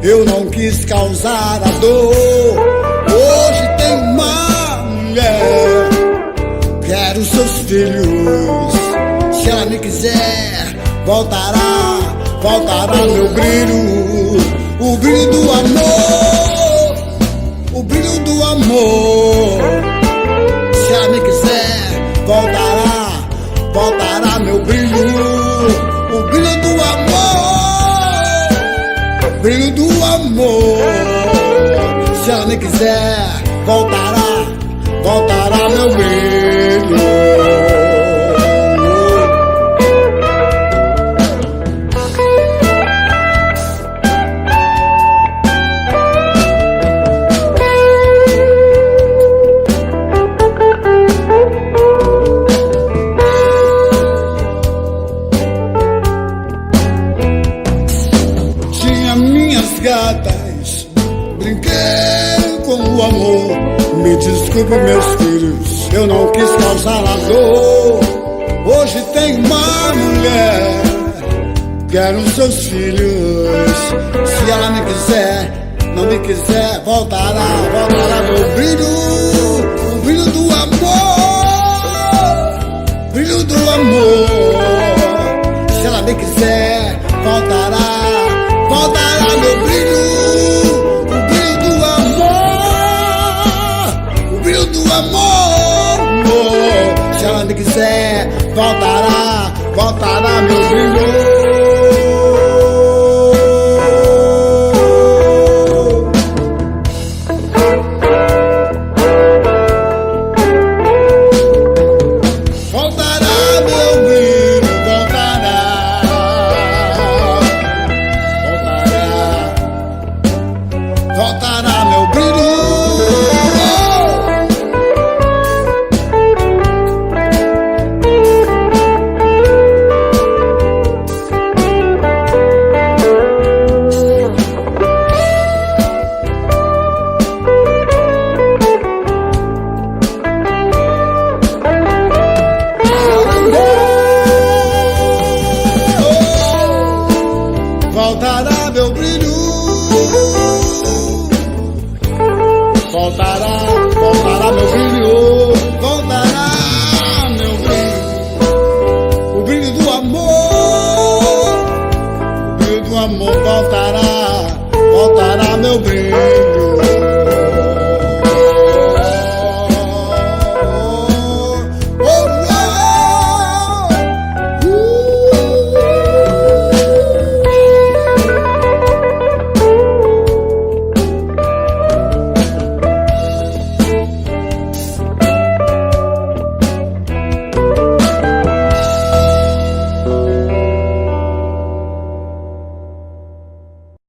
eu não quis causar a dor. Hoje tem uma mulher, quero seus filhos. Se ela me quiser, voltará, voltará meu brilho, o brilho do amor, o brilho do amor. Se ela me quiser, voltará, voltará meu brilho, o brilho do amor, o brilho do amor. Se ela me quiser, voltará, voltará meu brilho. Gatas, brinquei com o amor. Me desculpe, meus filhos, eu não quis causar a dor. Hoje tem uma mulher, quero seus filhos. Se ela me quiser, não me quiser, voltará, voltará meu brilho, o brilho do amor, brilho do amor. Se ela me quiser, voltará, voltará meu brilho, o brilho do amor, o brilho do amor. Se ela me quiser, voltará, voltará meu brilho. Voltará meu brilho. Voltará meu brilho. Voltará.